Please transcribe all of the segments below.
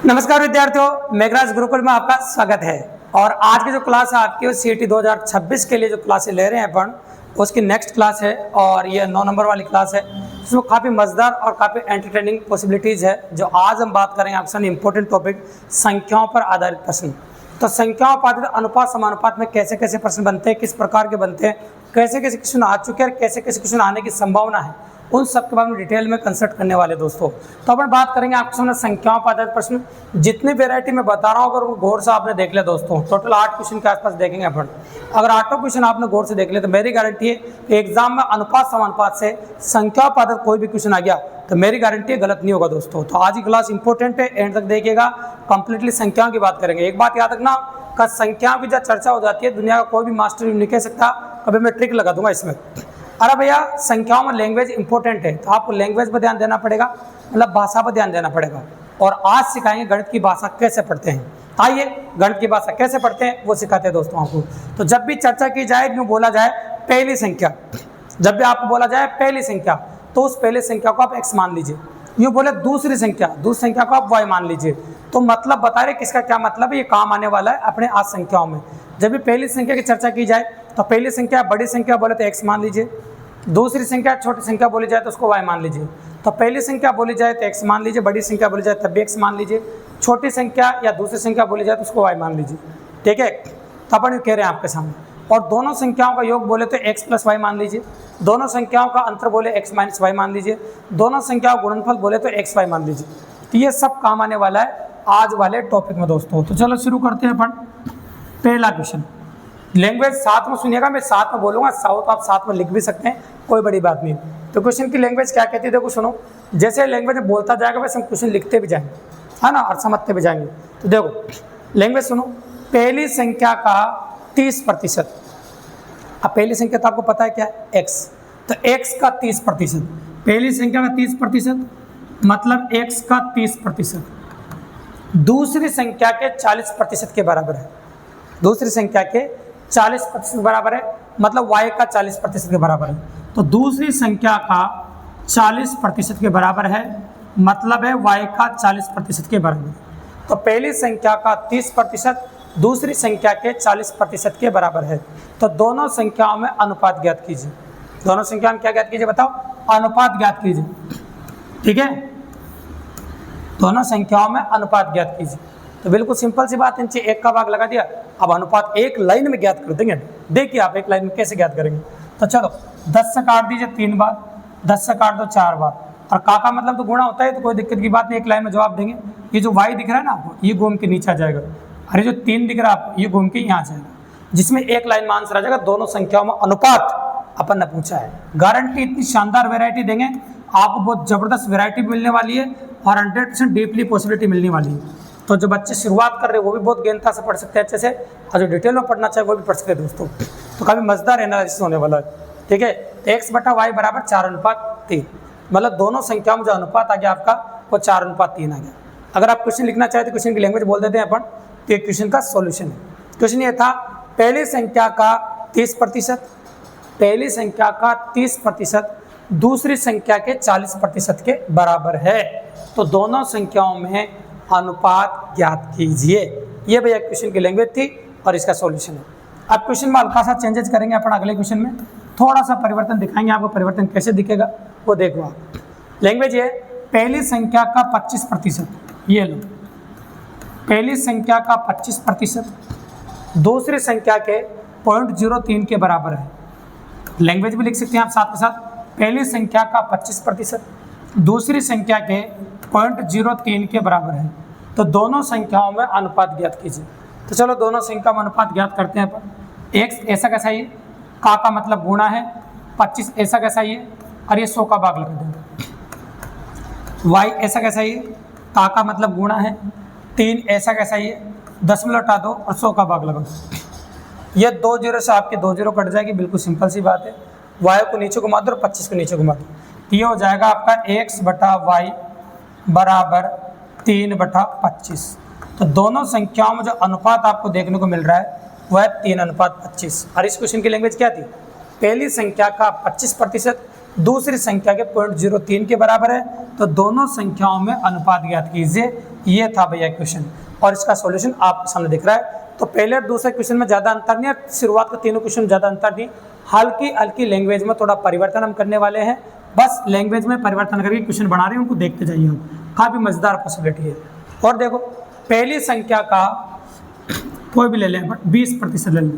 नमस्कार विद्यार्थियों, मेघराज गुरुकुल में आपका स्वागत है। और आज की जो क्लास है आपकी सीईटी 2026 के लिए जो क्लासेस ले रहे हैं अपन, उसकी नेक्स्ट क्लास है और ये 9 नंबर वाली क्लास है। इसमें काफ़ी मज़ेदार और काफ़ी एंटरटेनिंग पॉसिबिलिटीज़ है। जो आज हम बात करेंगे आपसे इंपॉर्टेंट टॉपिक संख्याओं पर आधारित प्रश्न। तो संख्याओं पर आधारित अनुपात समानुपात में कैसे कैसे प्रश्न बनते हैं, किस प्रकार के बनते हैं, कैसे कैसे क्वेश्चन आ चुके हैं और कैसे कैसे क्वेश्चन आने की संभावना है, उन सब के बारे में डिटेल में कंसल्ट करने वाले दोस्तों। तो अपन बात करेंगे आपके सामने संख्याओं पर आधारित प्रश्न। जितनी वेरायटी में बता रहा हूँ अगर वो गौर से आपने देख लिया दोस्तों, टोटल 8 क्वेश्चन के आसपास देखेंगे अपन। अगर 8 क्वेश्चन आपने गौर से देख लिया तो मेरी गारंटी है कि एग्जाम में अनुपात समानुपात से संख्याओं पर आधारित कोई भी क्वेश्चन आ गया तो मेरी गारंटी है गलत नहीं होगा दोस्तों। तो आज की क्लास इंपॉर्टेंट है, एंड तक देखिएगा। कंप्लीटली संख्याओं की बात करेंगे। एक बात याद रखना का संख्याओं की जब चर्चा हो जाती है दुनिया का कोई भी मास्टर नहीं कह सकता, कभी मैं ट्रिक लगा दूंगा इसमें। अरे भैया संख्याओं में लैंग्वेज इंपॉर्टेंट है तो आपको लैंग्वेज पर ध्यान देना पड़ेगा, मतलब भाषा पर ध्यान देना पड़ेगा। और आज सिखाएंगे गणित की भाषा कैसे पढ़ते हैं। आइए गणित की भाषा कैसे पढ़ते हैं वो सिखाते हैं दोस्तों आपको। तो जब भी चर्चा की जाए, यूँ बोला जाए पहली संख्या, जब भी आपको बोला जाए पहली संख्या तो उस पहली संख्या को आप x मान लीजिए। यूँ बोले दूसरी संख्या को आप y मान लीजिए। तो मतलब बता रहे किसका क्या मतलब है, ये काम आने वाला है अपने आज संख्याओं में। जब भी पहली संख्या की चर्चा की जाए तो पहली संख्या बड़ी संख्या बोले तो x मान लीजिए, दूसरी संख्या छोटी संख्या बोली जाए तो उसको y मान लीजिए। तो पहली संख्या बोली जाए तो x मान लीजिए, बड़ी संख्या बोली जाए तब भी x मान लीजिए, छोटी संख्या या दूसरी संख्या बोली जाए तो उसको y मान लीजिए। ठीक है, तो अपन कह रहे हैं आपके सामने। और दोनों संख्याओं का योग बोले तो x प्लस वाई मान लीजिए, दोनों संख्याओं का अंतर बोले x माइनस वाई मान लीजिए, दोनों संख्याओं का गुणनफल बोले तो x वाई मान लीजिए। तो ये सब काम आने वाला है आज वाले टॉपिक में दोस्तों। तो चलो शुरू करते हैं अपन। पहला क्वेश्चन, लैंग्वेज साथ में सुनिएगा, मैं साथ में बोलूँगा, तो आप साथ में लिख भी सकते हैं, कोई बड़ी बात नहीं। तो क्वेश्चन की लैंग्वेज क्या कहती है देखो सुनो। जैसे लैंग्वेज में बोलता जाएगा वैसे हम क्वेश्चन लिखते भी जाएंगे, है ना, और समझते भी जाएंगे। तो देखो लैंग्वेज सुनो। पहली संख्या का 30%। अब पहली संख्या तो आपको पता है क्या है, x। तो x का 30%, पहली संख्या का 30% मतलब x का 30% दूसरी संख्या के 40% के बराबर है। दूसरी संख्या के 40% बराबर है मतलब y का 40% के बराबर है। तो दूसरी संख्या का 40% के बराबर है मतलब है y का 40% के बराबर है। तो पहली संख्या का 30% दूसरी संख्या के 40% के बराबर है। तो दोनों संख्याओं में अनुपात ज्ञात कीजिए। दोनों संख्याओं में क्या ज्ञात कीजिए बताओ, अनुपात ज्ञात कीजिए। ठीक है, दोनों संख्याओं में अनुपात ज्ञात कीजिए। तो बिल्कुल सिंपल सी बात, इनसे एक का भाग लगा दिया, अब अनुपात एक लाइन में ज्ञात कर देंगे। देखिए आप एक लाइन में कैसे ज्ञात करेंगे। तो चलो 10 से काट दीजिए 3 बार, 10 से काट दो 4 बार, और का मतलब तो गुणा होता है तो कोई दिक्कत की बात नहीं, एक लाइन में जवाब देंगे। ये जो y दिख रहा है ना आपको, ये घूम के नीचे आ जाएगा, अरे जो 3 दिख रहा है आपको ये घूम के यहाँ आ जाएगा, जिसमें एक लाइन में आंसर आ जाएगा। दोनों संख्याओं में अनुपात अपन ने पूछा है। गारंटी इतनी शानदार वैरायटी देंगे आपको, बहुत जबरदस्त वैरायटी मिलने वाली है और 100% डीपली पॉसिबिलिटी मिलने वाली है। तो जो बच्चे शुरुआत कर रहे हैं वो भी बहुत गहनता से पढ़ सकते हैं अच्छे से, और जो डिटेल में पढ़ना चाहे वो भी पढ़ सकते हैं दोस्तों। तो काफ़ी मजेदार एनालिसिस होने वाला है। ठीक है, x बटा वाई बराबर 4:3, मतलब दोनों संख्याओं में जो अनुपात आ गया आपका वो 4:3 आ गया। अगर आप क्वेश्चन लिखना चाहे तो क्वेश्चन की लैंग्वेज बोल देते हैं अपन। तो ये क्वेश्चन का सॉल्यूशन है। क्वेश्चन ये था पहली संख्या का 30%, पहली संख्या का 30% दूसरी संख्या के 40% के बराबर है। तो दोनों संख्याओं में अनुपात ज्ञात कीजिए। ये भैया क्वेश्चन की लैंग्वेज थी और इसका सॉल्यूशन है। अब क्वेश्चन में हल्का सा चेंजेस करेंगे अपन, अगले क्वेश्चन में थोड़ा सा परिवर्तन दिखाएंगे आपको। परिवर्तन कैसे दिखेगा वो देखो आप। लैंग्वेज है पहली संख्या का 25%, ये लो, पहली संख्या का 25% दूसरी संख्या के 0.03 के बराबर है। लैंग्वेज भी लिख सकते हैं आप साथ के साथ। पहली संख्या का 25% दूसरी संख्या के 0.03 के बराबर है। तो दोनों संख्याओं में अनुपात ज्ञात कीजिए। तो चलो दोनों संख्या में अनुपात ज्ञात करते हैं अपन। x ऐसा कैसा ये, का मतलब गुणा है, 25 ऐसा कैसा ये, और ये 100 का भाग लगा देंगे। y ऐसा कैसा ये, का मतलब गुणा है, 3 ऐसा कैसा ये, 10 हटा दो और 100 का भाग लगा दो। ये 2 0 से आपके 2 0 कट जाएगी, बिल्कुल सिंपल सी बात है। y को नीचे घुमा दो और 25 को नीचे घुमा दो। तो ये हो जाएगा आपका x बटा वाई बराबर 3/25। तो दोनों संख्याओं में जो अनुपात आपको देखने को मिल रहा है वह 3:25। और इस क्वेश्चन की लैंग्वेज क्या थी, पहली संख्या का 25% दूसरी संख्या के 0.03 के बराबर है, तो दोनों संख्याओं में अनुपात ज्ञात कीजिए। ये था भैया क्वेश्चन, और इसका सॉल्यूशन आपके सामने दिख रहा है। तो पहले और दूसरे क्वेश्चन में ज़्यादा अंतर नहीं है, शुरुआत के तीनों क्वेश्चन ज़्यादा अंतर नहीं, हल्की हल्की लैंग्वेज में थोड़ा परिवर्तन हम करने वाले हैं, बस लैंग्वेज में परिवर्तन करके क्वेश्चन बना रहे हैं, उनको देखते जाइए हम, काफ़ी मज़ेदार पॉसिबिलिटी है। और देखो, पहली संख्या का कोई भी ले लें, 20% ले लें,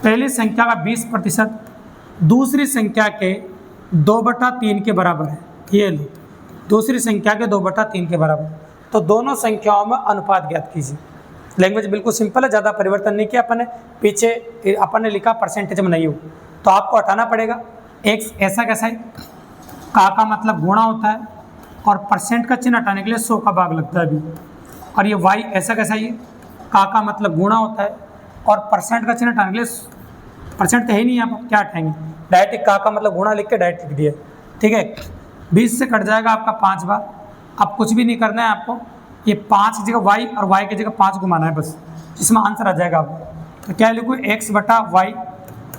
पहली संख्या का 20% दूसरी संख्या के 2/3 के बराबर है। ये लो, दूसरी संख्या के 2/3 के बराबर, तो दोनों संख्याओं में अनुपात ज्ञात कीजिए। लैंग्वेज बिल्कुल सिंपल है, ज़्यादा परिवर्तन नहीं किया अपन ने, पीछे अपन ने लिखा परसेंटेज में नहीं हो, तो आपको हटाना पड़ेगा। एक्स ऐसा कैसा है, का मतलब गुणा होता है, और परसेंट का चिन्ह हटाने के लिए 100 का भाग लगता है अभी। और ये वाई ऐसा कैसा है, का मतलब गुणा होता है, और परसेंट का चिन्ह हटाने के लिए, परसेंट तो है नहीं, यहाँ पर क्या हटाएंगे, डायरेक्ट का मतलब गुणा लिख के डायरेक्ट लिख दिया। ठीक है, 20 से कट जाएगा आपका 5 बार। अब कुछ भी नहीं करना है आपको, ये 5 की जगह वाई और वाई की जगह 5 घुमाना है बस, जिसमें आंसर आ जाएगा आपको। तो क्या लिखूँ, x/y,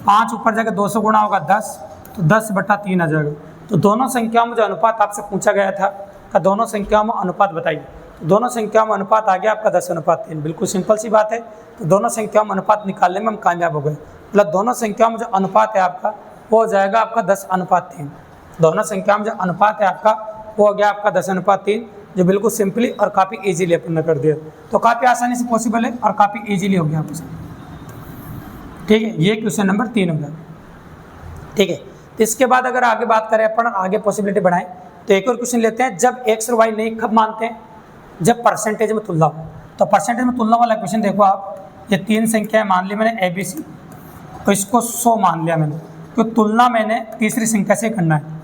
5 ऊपर जाकर 200 गुणा होगा 10, तो 10/3 आ जाएगा। तो दोनों संख्याओं में जो अनुपात आपसे पूछा गया था, का दोनों संख्याओं में अनुपात बताइए, तो दोनों संख्याओं में अनुपात आ गया आपका 10:3। बिल्कुल सिंपल सी बात है, तो दोनों संख्याओं में अनुपात निकालने में हम कामयाब हो गए। मतलब दोनों संख्याओं में जो अनुपात है आपका, वो हो जाएगा आपका 10:3। दोनों संख्याओं में जो अनुपात है आपका, वो हो गया आपका 10:3, जो बिल्कुल सिंपली और काफ़ी इजीली अपन ने कर दिया। तो काफ़ी आसानी से पॉसिबल है और काफ़ी इजीली हो गया आपके। ठीक है, ये क्वेश्चन नंबर 3 हो गया। ठीक है, तो इसके बाद अगर आगे बात करें अपन, आगे पॉसिबिलिटी बढ़ाएं, तो एक और क्वेश्चन लेते हैं। जब एक्स और वाई नहीं कब मानते हैं, जब परसेंटेज में तुलना हो। तो परसेंटेज में तुलना वाला क्वेश्चन देखो आप, ये 3 संख्या मान ली मैंने ABC, तो इसको 100 मान लिया मैंने, तो तुलना मैंने तीसरी संख्या से करना है।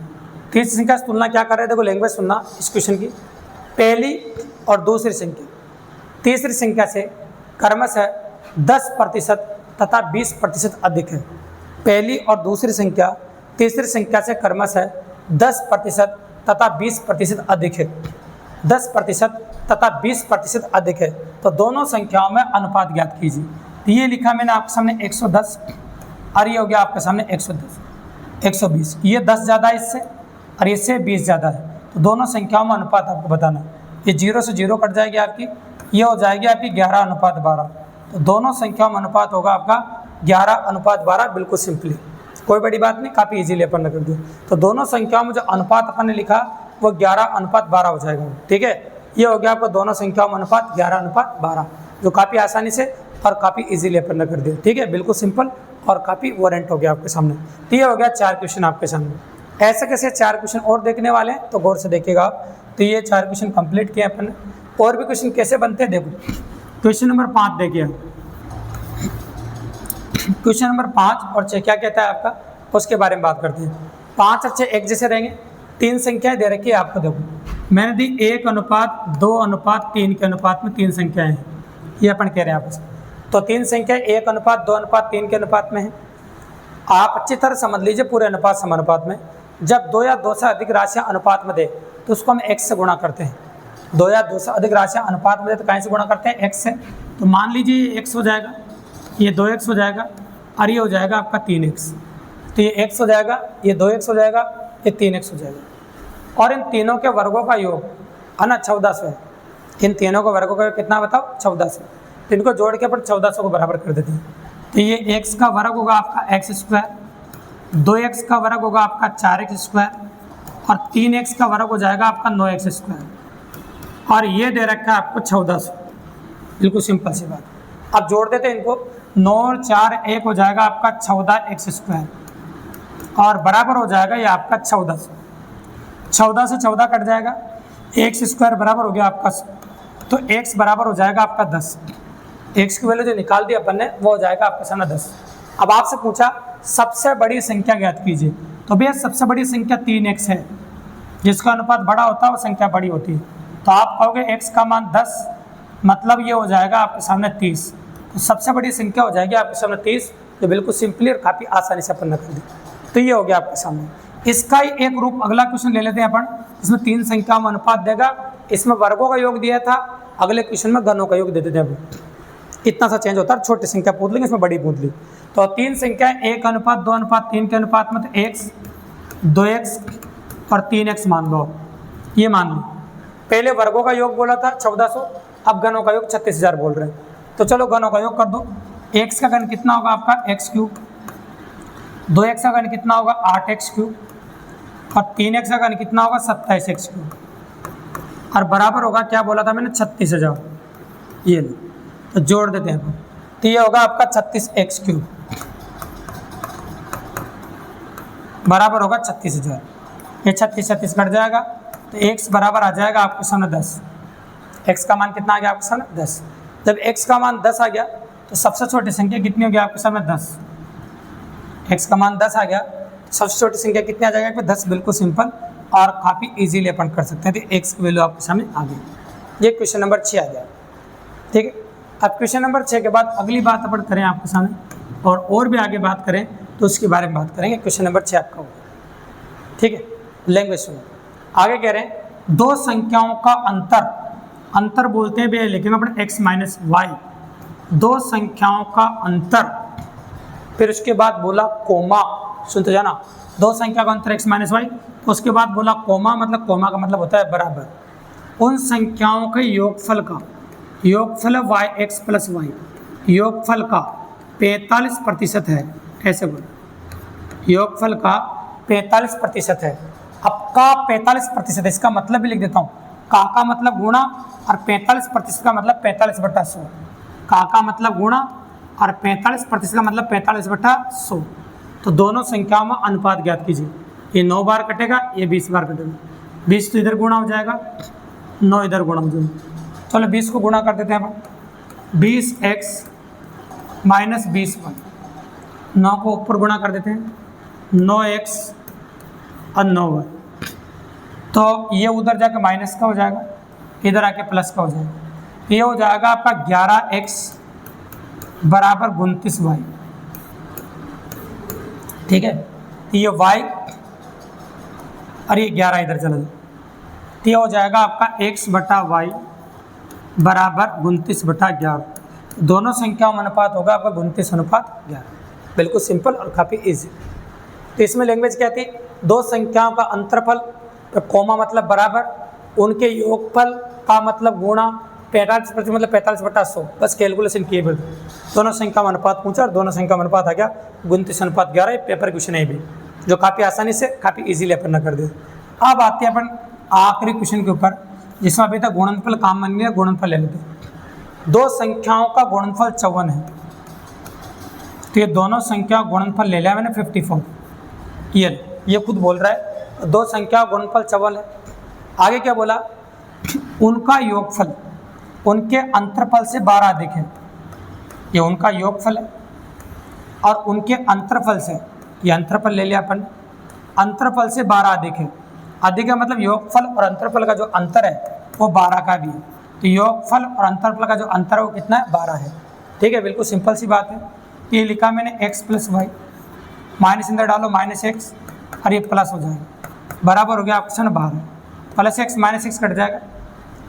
तीसरी संख्या से तुलना क्या कर रहे हैं, देखो लैंग्वेज सुनना इस क्वेश्चन की, पहली और दूसरी संख्या, तीसरी संख्या से क्रमशः 10% तथा 20% अधिक है। पहली और दूसरी संख्या तीसरी संख्या से क्रमशः 10% तथा 20% अधिक है। 10% तथा 20% अधिक है, तो दोनों संख्याओं में अनुपात ज्ञात कीजिए। तो ये लिखा मैंने आपके सामने 110, और ये हो गया आपके सामने 110, 120। ये 10 ज़्यादा है इससे, और इससे 20 ज़्यादा है, तो दोनों संख्याओं में अनुपात आपको बताना है। ये 0 से 0 कट जाएगी आपकी, ये हो जाएगी आपकी 11:12। तो दोनों संख्याओं में अनुपात होगा आपका 11:12। बिल्कुल सिंपली, कोई बड़ी बात नहीं, काफ़ी इजीली अपन ने कर दिया। तो दोनों संख्याओं में जो अनुपात अपन ने लिखा, वो 11:12 हो जाएगा। ठीक है, ये हो गया आपका दोनों संख्याओं में अनुपात 11:12, जो काफ़ी आसानी से और काफ़ी इजीली अपन ने कर दिया। ठीक है, बिल्कुल सिंपल और काफ़ी वारंट हो गया आपके सामने। तो ये हो गया 4 क्वेश्चन आपके सामने। ऐसे कैसे 4 क्वेश्चन और देखने वाले हैं, तो गौर से देखिएगा आप। तो ये 4 क्वेश्चन कंप्लीट किए अपन ने। और भी क्वेश्चन कैसे बनते हैं देखो। क्वेश्चन नंबर 5 देखिए, क्वेश्चन नंबर 5 और 6 क्या कहता है आपका, उसके बारे में बात करते हैं। 5 और 6 एक जैसे रहेंगे। 3 संख्याएं दे रखी है आपको, देखो मैंने दी 1:2:3 के अनुपात में 3 संख्याएं हैं, ये अपन कह रहे हैं आपस। तो 3 संख्याएं 1:2:3 के अनुपात में है। आप अच्छी तरह समझ लीजिए पूरे अनुपात समानुपात में। जब 2 या 2 से अधिक राशियां अनुपात में दे, तो उसको हम x से गुणा करते हैं। 2 या 2 से अधिक राशियां अनुपात में दे तो कहीं से गुणा करते हैं, x से। तो मान लीजिए ये x हो जाएगा, ये 2x हो जाएगा, और ये हो जाएगा आपका 3x। तो ये x हो जाएगा, ये 2x हो जाएगा, ये 3x हो जाएगा। और इन तीनों के वर्गों का योग है ना 1400 है। इन तीनों के वर्गों का कितना बताओ, 1400। तो इनको जोड़ के अपन 1400 को बराबर कर देते हैं। तो ये x का वर्ग होगा आपका x², 2x का वर्ग होगा आपका 4x², और 3x का वर्ग हो जाएगा आपका 9x², और ये दे रखा है आपको 1400। बिल्कुल सिंपल सी बात। अब जोड़ देते हैं इनको, 9 और 4 1 हो जाएगा आपका 14x², और बराबर हो जाएगा ये आपका 1400। 14 से 14 कट जाएगा, x² बराबर हो गया आपका, तो x बराबर हो जाएगा आपका 10। x की वैल्यू जो निकाल दी अपन ने, वो हो जाएगा आपके सामने 10। अब आपसे पूछा सबसे बड़ी संख्या ज्ञात कीजिए, तो भैया सबसे बड़ी संख्या 3x है। जिसका अनुपात बड़ा होता है वो संख्या बड़ी होती है। तो आप कहोगे x का मान 10, मतलब ये हो जाएगा आपके सामने 30। तो सबसे बड़ी संख्या हो जाएगी आपके सामने 30, जो बिल्कुल सिंपली और काफ़ी आसानी से अपन ने कर दी। तो ये हो गया आपके सामने। इसका ही एक रूप अगला क्वेश्चन ले लेते हैं अपन, इसमें 3 संख्या में अनुपात देगा। इसमें वर्गों का योग दिया था, अगले क्वेश्चन में घनों का योग दे देते हैं अपन। इतना सा चेंज होता है, छोटी संख्या पूछ लेंगे, इसमें बड़ी पूछ ली। तो 3 संख्या 1:2:3 के अनुपात में, तो x 2x और 3x मान लो, ये मान लो। पहले वर्गों का योग बोला था 1400, अब घनों का योग 36,000 बोल रहे हैं। तो चलो घनों का योग कर दो। x का घन कितना होगा आपका x³, 2x का घन कितना होगा 8x³ और 3x का घन कितना होगा 27x³ और बराबर होगा क्या बोला था मैंने 36,000। ये लो, तो जोड़ देते हैं। तो ये होगा आपका 36x³ बराबर होगा 36,000। ये 36 कट जाएगा तो x बराबर आ जाएगा आपके सामने 10। x का मान कितना आ गया आपके सामने 10। जब x का मान 10 आ गया तो सबसे छोटी संख्या कितनी होगी आपके सामने 10। x का मान 10 आ गया तो सबसे छोटी संख्या कितनी आ जाएगा 10। बिल्कुल सिंपल और काफ़ी इजीली अपन कर सकते हैं। तो x की वैल्यू आपके सामने आ गई। ये क्वेश्चन नंबर 6 आ गया। ठीक है, अब क्वेश्चन नंबर 6 के बाद अगली बात अपन करें आपके सामने और भी आगे बात करें तो उसके बारे में बात करेंगे। क्वेश्चन नंबर 6 आपका होगा। ठीक है, लैंग्वेज सुनो। आगे कह रहे हैं दो संख्याओं का अंतर बोलते हैं भैया, लेकिन अपने x माइनस वाई, दो संख्याओं का अंतर, फिर उसके बाद बोला कोमा, सुनते जाना, दो संख्या का अंतर x माइनस वाई, तो उसके बाद बोला कोमा, मतलब कोमा का मतलब होता है बराबर, उन संख्याओं के योगफल का, योगफल वाई एक्स प्लस वाई, योगफल का 45% है। ऐसे बोलो योगफल का 45% है। अब का 45%, इसका मतलब भी लिख देता हूँ, का मतलब गुणा और 45% का मतलब 45/100। का मतलब गुणा और 45% का मतलब 45/100। तो दोनों संख्याओं में अनुपात ज्ञात कीजिए। ये 9 बार कटेगा, ये 20 बार कटेगा। 20 तो इधर गुणा हो जाएगा, 9 इधर गुणा हो जाएगा। चलो 20 को गुणा कर देते हैं अपन। 20x माइनस 20y, 9 को ऊपर गुणा कर देते हैं, 9x और 9y। तो ये उधर जाके माइनस का हो जाएगा, इधर आके प्लस का हो जाएगा। ये हो जाएगा आपका 11x बराबर 29y। ठीक है, तो ये y और ये 11 इधर चला जाए, तो ये हो जाएगा आपका x बटा वाई बराबर 29/11। दोनों संख्याओं में अनुपात होगा आपका 29:11। बिल्कुल सिंपल और काफ़ी इजी। तो इसमें लैंग्वेज क्या थी, दो संख्याओं का अंतरफल, तो कोमा मतलब बराबर, उनके योगफल का मतलब गुणा, 45% मतलब 45/100। बस कैलकुलेशन किए बिल्कुल। दोनों संख्या में अनुपात पूछा और दोनों संख्या में अनुपात आ गया 29:11। पेपर क्वेश्चन है भी जो काफ़ी आसानी से काफ़ी इजीली अपन कर दे। अब आते हैं अपन आखिरी क्वेश्चन के ऊपर, जिसमें अभी तक गुणनफल काम बन गया। गुणनफल ले लेते हैं। दो संख्याओं का गुणनफल 54 है, तो ये दोनों संख्या गुणनफल ले लिया मैंने 54। ये खुद बोल रहा है दो संख्या गुणनफल 54 है। आगे क्या बोला, उनका योगफल उनके अंतरफल से 12 अधिक है। ये उनका योगफल है और उनके अंतरफल से, ये अंतरफल ले लिया अपन, अंतरफल से 12 अधिक है। अधिक है मतलब योगफल और अंतरफल का जो अंतर है वो 12 का भी है। तो योगफल और अंतरफल का जो अंतर है वो कितना है, 12 है। ठीक है, बिल्कुल सिंपल सी बात है। ये लिखा मैंने x प्लस वाई, माइनस अंदर डालो -x और ये प्लस हो जाएगा, बराबर हो गया आपके सामने 12। Plus x minus x cut जाएगा,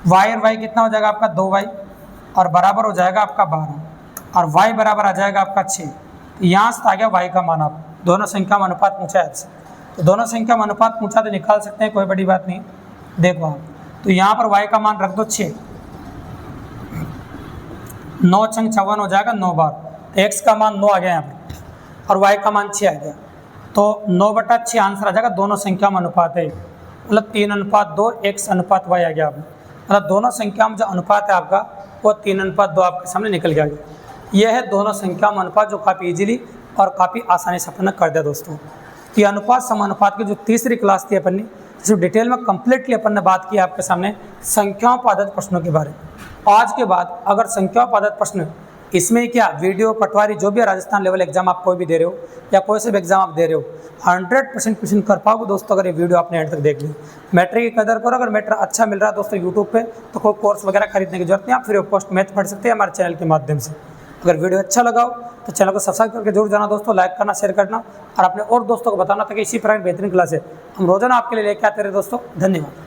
y और y कितना हो जाएगा आपका 2y और बराबर हो जाएगा आपका 12 और y बराबर आ जाएगा आपका 6। तो यहाँ से आ गया y का मान। आप दोनों संख्या में अनुपात पूछा है आपसे, तो दोनों संख्या में अनुपात पूछा तो निकाल सकते हैं, कोई बड़ी बात नहीं। देखो आप, तो यहाँ पर y का मान रख दो 6, 9 छंग 54 हो जाएगा 9 बार। तो x का मान 9 आ गया यहाँ पर और y का मान 6 आ गया, तो 9/6 आंसर आ जाएगा। दोनों संख्या में अनुपात है, मतलब 3:2 x अनुपात y आ गया आपने। मतलब दोनों संख्या में जो अनुपात है आपका वो 3:2 आपके सामने निकल गया। यह है दोनों संख्या में अनुपात, जो काफ़ी इजीली और काफ़ी आसानी से अपन ने कर दिया दोस्तों। ये अनुपात समानुपात की जो तीसरी क्लास थी अपन ने, जिसमें डिटेल में कंप्लीटली अपन ने बात की आपके सामने संख्याओं पादत प्रश्नों के बारे में। आज के बाद अगर संख्याओं पादत प्रश्न इसमें क्या वीडियो पटवारी जो भी राजस्थान लेवल एग्जाम आप कोई भी दे रहे हो या कोई से भी एग्जाम आप दे रहे हो, 100% क्वेश्चन कर पाओगे दोस्तों अगर ये वीडियो आपने एंड तक देख ली। मैट्रिक की कदर करो। अगर मैटर अच्छा मिल रहा है दोस्तों यूट्यूब पे, तो कोई कोर्स वगैरह खरीदने की जरूरत नहीं, आप फ्री ऑफ कॉस्ट मैथ पढ़ सकते हैं हमारे चैनल के माध्यम से। अगर वीडियो अच्छा लगा हो तो चैनल को सब्सक्राइब करके जरूर जाना दोस्तों, लाइक करना, शेयर करना और अपने और दोस्तों को बताना, ताकि इसी प्रकार बेहतरीन क्लास है हम रोजाना आपके लिए लेके आते रहे दोस्तों। धन्यवाद।